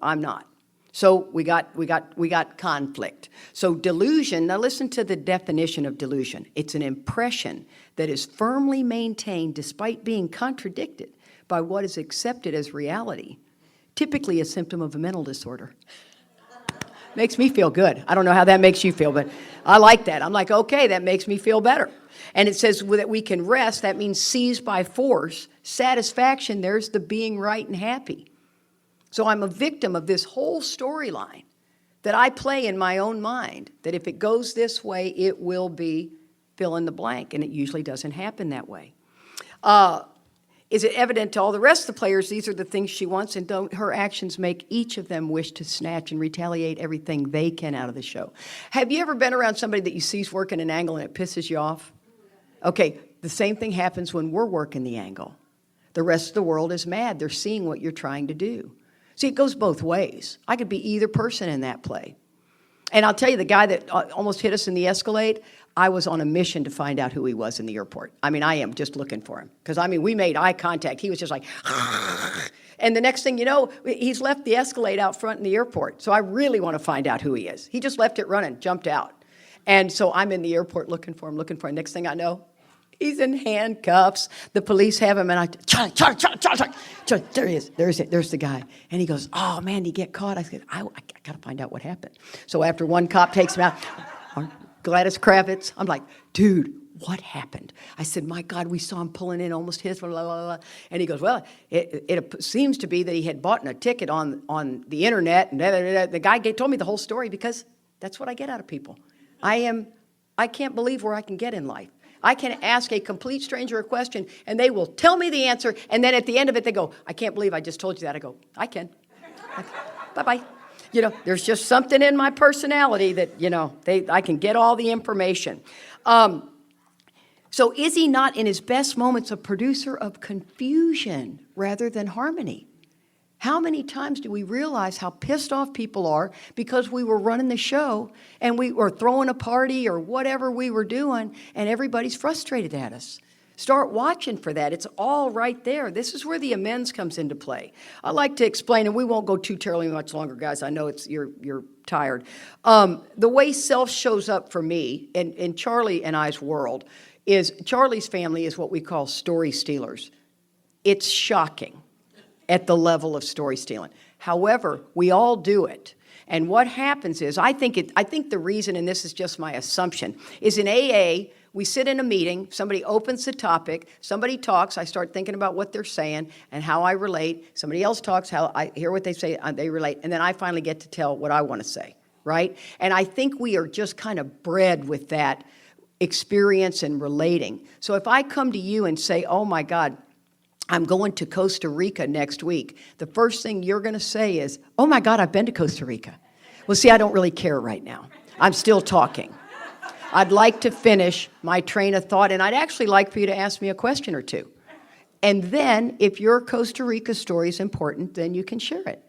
I'm not. So we got conflict. So delusion, now listen to the definition of delusion. It's an impression that is firmly maintained despite being contradicted by what is accepted as reality, typically a symptom of a mental disorder. Makes me feel good. I don't know how that makes you feel, but I like that. I'm like, okay, that makes me feel better. And it says that we can rest. That means seize by force. Satisfaction, there's the being right and happy. So I'm a victim of this whole storyline that I play in my own mind, that if it goes this way, it will be fill in the blank, and it usually doesn't happen that way. Is it evident to all the rest of the players these are the things she wants, and don't her actions make each of them wish to snatch and retaliate everything they can out of the show? Have you ever been around somebody that you see's working an angle and it pisses you off? Okay, the same thing happens when we're working the angle. The rest of the world is mad. They're seeing what you're trying to do. See, it goes both ways. I could be either person in that play. And I'll tell you, the guy that almost hit us in the Escalade, I was on a mission to find out who he was in the airport. I mean, I am just looking for him. Because, I mean, we made eye contact. He was just like, and the next thing you know, he's left the Escalade out front in the airport. So I really want to find out who he is. He just left it running, jumped out. And so I'm in the airport looking for him. Next thing I know, he's in handcuffs. The police have him, and I, Charlie, there he is. There's the guy. And he goes, oh, man, did he get caught? I said, I got to find out what happened. So after one cop takes him out, Gladys Kravitz, I'm like, dude, what happened? I said, my God, we saw him pulling in, almost hit us, blah, blah, blah. And he goes, well, it seems to be that he had bought a ticket on the internet. And the guy told me the whole story because that's what I get out of people. I can't believe where I can get in life. I can ask a complete stranger a question, and they will tell me the answer, and then at the end of it, they go, I can't believe I just told you that. I go, I can. Bye-bye. You know, there's just something in my personality that, you know, I can get all the information. So is he not in his best moments a producer of confusion rather than harmony? How many times do we realize how pissed off people are because we were running the show and we were throwing a party or whatever we were doing and everybody's frustrated at us? Start watching for that. It's all right there. This is where the amends comes into play. I like to explain, and we won't go too terribly much longer, guys. I know you're tired. The way self shows up for me in Charlie and I's world is Charlie's family is what we call story stealers. It's shocking at the level of story stealing. However, we all do it. And what happens is, I think the reason, and this is just my assumption, is in AA, we sit in a meeting, somebody opens the topic, somebody talks, I start thinking about what they're saying and how I relate. Somebody else talks, how I hear what they say, they relate, and then I finally get to tell what I want to say, right? And I think we are just kind of bred with that experience and relating. So if I come to you and say, oh my God, I'm going to Costa Rica next week, the first thing you're going to say is, oh my God, I've been to Costa Rica. Well, see, I don't really care right now. I'm still talking. I'd like to finish my train of thought, and I'd actually like for you to ask me a question or two. And then, if your Costa Rica story is important, then you can share it.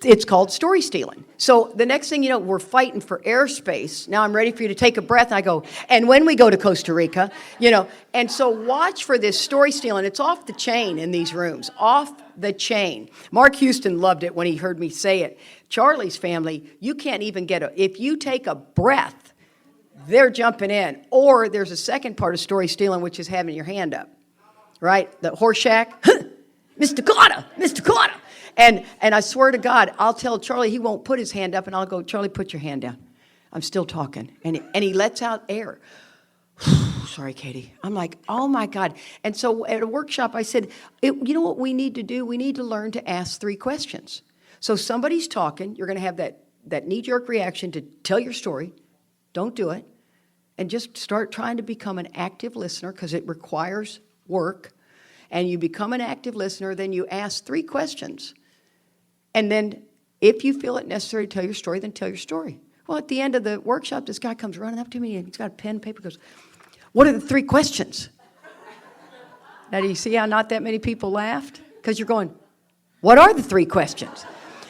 It's called story stealing. So the next thing you know, we're fighting for airspace. Now I'm ready for you to take a breath, and I go, and when we go to Costa Rica, you know, and so watch for this story stealing. It's off the chain in these rooms, off the chain. Mark Houston loved it when he heard me say it. Charlie's family, you can't even if you take a breath, they're jumping in. Or there's a second part of story stealing, which is having your hand up, right? The horse shack, Mr. Carter. And I swear to God, I'll tell Charlie he won't put his hand up, and I'll go, Charlie, put your hand down. I'm still talking. And he lets out air. Sorry, Katie. I'm like, oh my God. And so at a workshop, I said, you know what we need to do? We need to learn to ask 3 questions. So somebody's talking, you're going to have that knee-jerk reaction to tell your story. Don't do it. And just start trying to become an active listener, because it requires work. And you become an active listener, then you ask 3 questions. And then if you feel it necessary to tell your story, then tell your story. Well, at the end of the workshop, this guy comes running up to me, and he's got a pen and paper, goes, what are the 3 questions? Now, do you see how not that many people laughed? Because you're going, what are the 3 questions?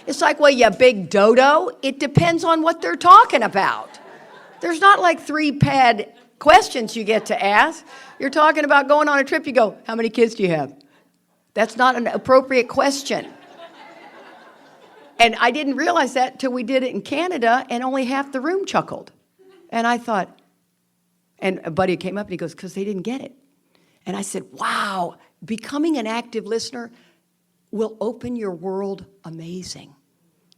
It's like, well, you big dodo. It depends on what they're talking about. There's not like 3-pad questions you get to ask. You're talking about going on a trip, you go, how many kids do you have? That's not an appropriate question. And I didn't realize that till we did it in Canada, and only half the room chuckled. And I thought, and a buddy came up and he goes, because they didn't get it. And I said, wow, becoming an active listener will open your world amazing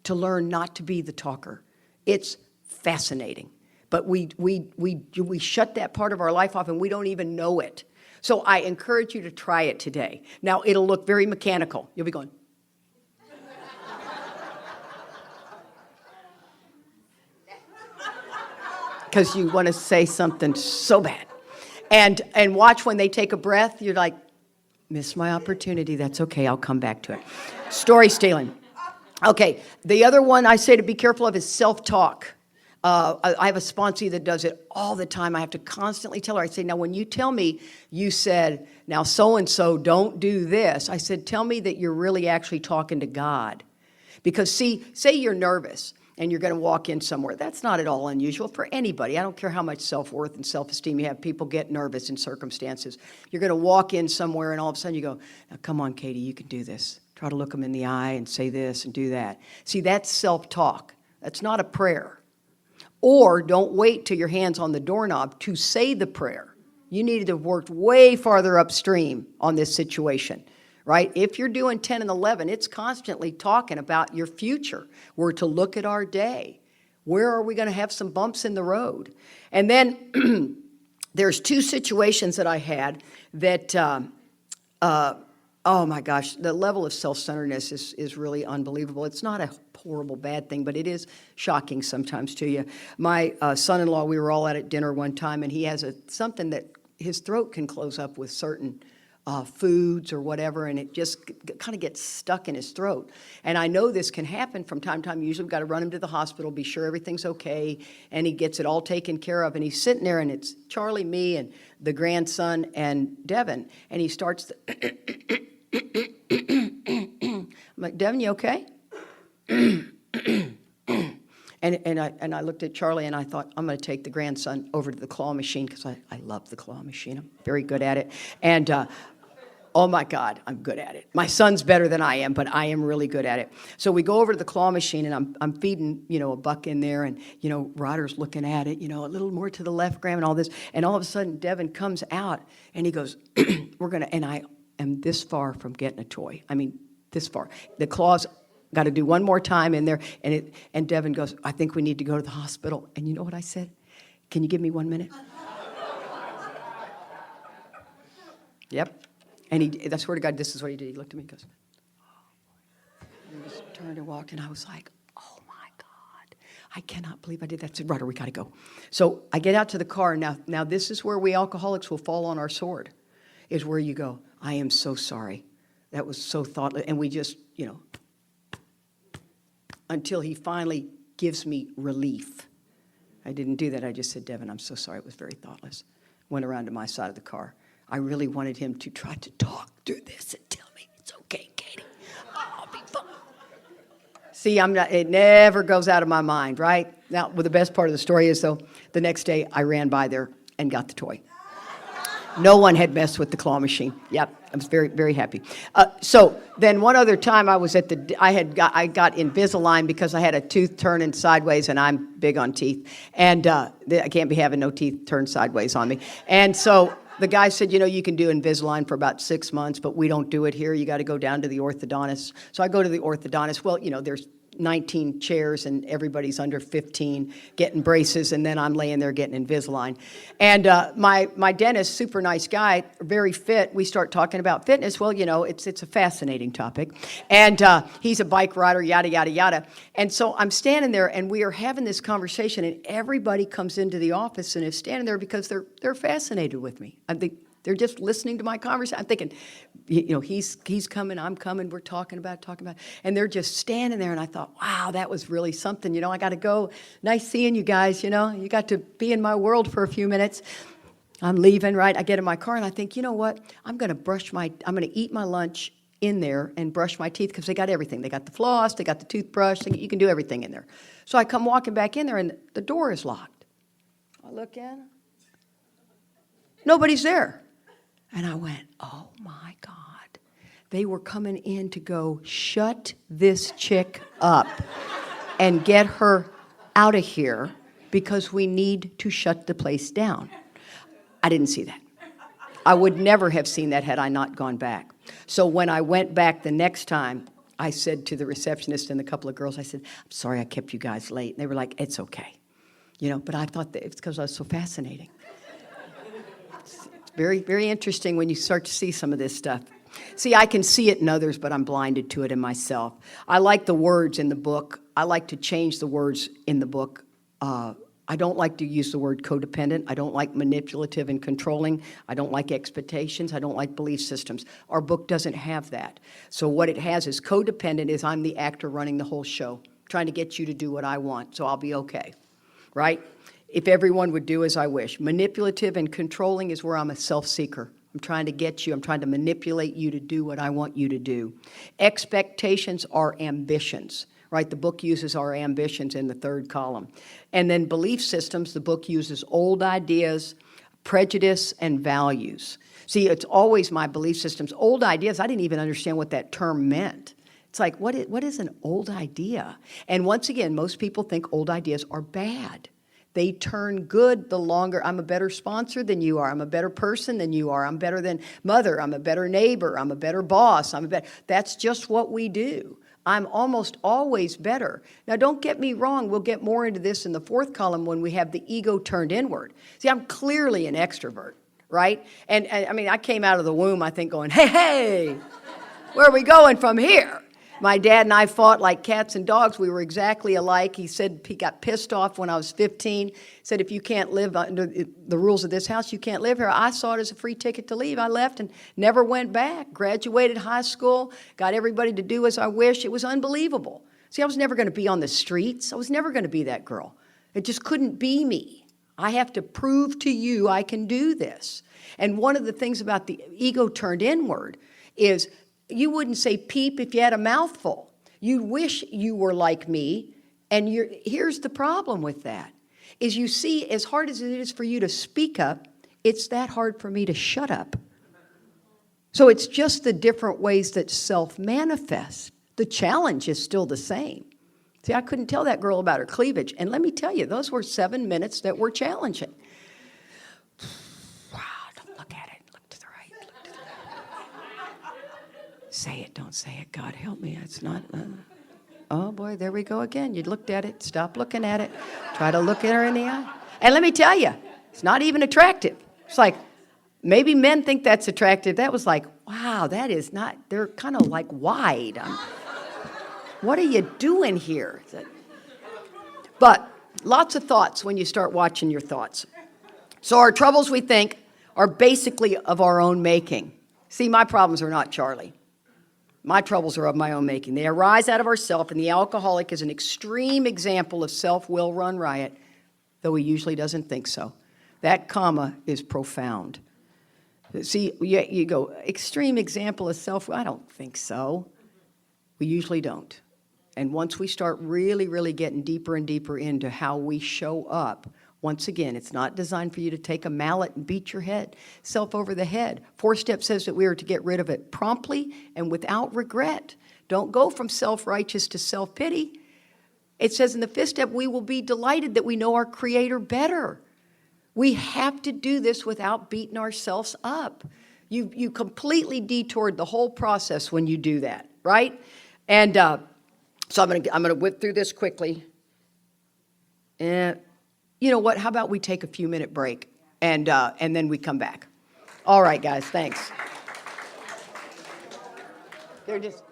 to learn not to be the talker. It's fascinating. But we shut that part of our life off and we don't even know it. So I encourage you to try it today. Now, it'll look very mechanical. You'll be going, because you want to say something so bad. And watch when they take a breath, you're like, missed my opportunity. That's okay. I'll come back to it. Story stealing. Okay. The other one I say to be careful of is self-talk. I have a sponsee that does it all the time. I have to constantly tell her. I say, now, when you tell me you said, now, so-and-so, don't do this. I said, tell me that you're really actually talking to God. Because, see, say you're nervous and you're going to walk in somewhere. That's not at all unusual for anybody. I don't care how much self-worth and self-esteem you have. People get nervous in circumstances. You're going to walk in somewhere and all of a sudden you go, now, come on, Katie, you can do this. Try to look them in the eye and say this and do that. See, that's self-talk. That's not a prayer. Or don't wait till your hand's on the doorknob to say the prayer. You needed to have worked way farther upstream on this situation, right? If you're doing 10 and 11, it's constantly talking about your future. We're to look at our day. Where are we going to have some bumps in the road? And then there's two situations that I had that, oh my gosh, the level of self-centeredness is really unbelievable. It's not a horrible bad thing, but it is shocking sometimes to you. My son-in-law, we were all out at dinner one time, and he has something that his throat can close up with certain foods or whatever, and it just kind of gets stuck in his throat. And I know this can happen from time to time. Usually we've got to run him to the hospital, be sure everything's okay, and he gets it all taken care of. And he's sitting there, and it's Charlie, me, and the grandson, and Devin, and he starts to I'm like, Devin, you okay? And I looked at Charlie and I thought, I'm going to take the grandson over to the claw machine because I love the claw machine. I'm very good at it. And oh my God, I'm good at it. My son's better than I am, but I am really good at it. So we go over to the claw machine and I'm feeding, a buck in there, and, Rodder's looking at it, a little more to the left, Graham, and all this. And all of a sudden, Devin comes out and he goes, and I am this far from getting a toy. I mean, this far. The claws got to do one more time in there, and Devin goes, I think we need to go to the hospital. And you know what I said? Can you give me 1 minute? Yep. And I swear to God, this is what he did. He looked at me and goes, oh. And he just turned and walked, and I was like, oh my God, I cannot believe I did that. I said, Rudder, we got to go. So I get out to the car. Now this is where we alcoholics will fall on our sword, is where you go, I am so sorry. That was so thoughtless. And we just, until he finally gives me relief. I didn't do that. I just said, Devin, I'm so sorry. It was very thoughtless. Went around to my side of the car. I really wanted him to try to talk through this and tell me, it's okay, Katie. I'll be fine. See, it never goes out of my mind, right? Now, the best part of the story is, though, the next day I ran by there and got the toy. No one had messed with the claw machine. Yep, I was very, very happy. So then one other time I was I got Invisalign because I had a tooth turning sideways, and I'm big on teeth. And I can't be having no teeth turned sideways on me. And so the guy said, you can do Invisalign for about 6 months, but we don't do it here. You got to go down to the orthodontist. So I go to the orthodontist. Well, there's 19 chairs and everybody's under 15 getting braces, and then I'm laying there getting Invisalign. And my dentist, super nice guy, very fit. We start talking about fitness. Well, it's a fascinating topic. And he's a bike rider, yada, yada, yada. And so I'm standing there, and we are having this conversation, and everybody comes into the office and is standing there because they're fascinated with me. I think they're just listening to my conversation. I'm thinking, he's coming, I'm coming, we're talking about it. And they're just standing there, and I thought, wow, that was really something. I got to go. Nice seeing you guys, you got to be in my world for a few minutes. I'm leaving, right? I get in my car, and I think, you know what? I'm going to eat my lunch in there and brush my teeth because they got everything. They got the floss, they got the toothbrush, you can do everything in there. So I come walking back in there, and the door is locked. I look in. Nobody's there. And I went, oh my God. They were coming in to go, shut this chick up and get her out of here because we need to shut the place down. I didn't see that. I would never have seen that had I not gone back. So when I went back the next time, I said to the receptionist and a couple of girls, I said, I'm sorry I kept you guys late. And they were like, it's okay. But I thought that it's because I was so fascinating. It's very, very interesting when you start to see some of this stuff. See, I can see it in others, but I'm blinded to it in myself. I like the words in the book. I like to change the words in the book. I don't like to use the word codependent. I don't like manipulative and controlling. I don't like expectations. I don't like belief systems. Our book doesn't have that. So what it has is codependent is I'm the actor running the whole show, trying to get you to do what I want, so I'll be okay, right? If everyone would do as I wish. Manipulative and controlling is where I'm a self-seeker. I'm trying to get you, I'm trying to manipulate you to do what I want you to do. Expectations are ambitions. Right, the book uses our ambitions in the third column. And then belief systems, the book uses old ideas, prejudice, and values. See, it's always my belief systems. Old ideas, I didn't even understand what that term meant. It's like, what is an old idea? And once again, most people think old ideas are bad. They turn good the longer. I'm a better sponsor than you are. I'm a better person than you are. I'm better than mother. I'm a better neighbor. I'm a better boss. That's just what we do. I'm almost always better. Now, don't get me wrong. We'll get more into this in the fourth column when we have the ego turned inward. See, I'm clearly an extrovert, right? And I mean, I came out of the womb, I think, going, hey, where are we going from here? My dad and I fought like cats and dogs. We were exactly alike. He said he got pissed off when I was 15. He said, if you can't live under the rules of this house, you can't live here. I saw it as a free ticket to leave. I left and never went back. Graduated high school, got everybody to do as I wish. It was unbelievable. See, I was never going to be on the streets. I was never going to be that girl. It just couldn't be me. I have to prove to you I can do this. And one of the things about the ego turned inward is you wouldn't say peep if you had a mouthful. You'd wish you were like me. And here's the problem with that, is you see, as hard as it is for you to speak up, it's that hard for me to shut up. So it's just the different ways that self manifests. The challenge is still the same. See, I couldn't tell that girl about her cleavage. And let me tell you, those were 7 minutes that were challenging. Say it, don't say it. God help me. It's not. Oh, boy, there we go again. You looked at it. Stop looking at it. Try to look at her in the eye. And let me tell you, it's not even attractive. It's like, maybe men think that's attractive. That was like, wow, that is not. They're kind of like wide. What are you doing here? But lots of thoughts when you start watching your thoughts. So our troubles, we think, are basically of our own making. See, my problems are not Charlie. My troubles are of my own making. They arise out of ourself, and the alcoholic is an extreme example of self-will run riot, though he usually doesn't think so. That comma is profound. See, you go, extreme example of self-will? I don't think so. We usually don't. And once we start really, really getting deeper and deeper into how we show up, once again, it's not designed for you to take a mallet and beat yourself over the head. 4-step says that we are to get rid of it promptly and without regret. Don't go from self-righteous to self-pity. It says in the 5th step, we will be delighted that we know our Creator better. We have to do this without beating ourselves up. You completely detoured the whole process when you do that, right? And so I'm gonna whip through this quickly. And you know what? How about we take a few-minute break and then we come back? All right, guys. Thanks. They're just.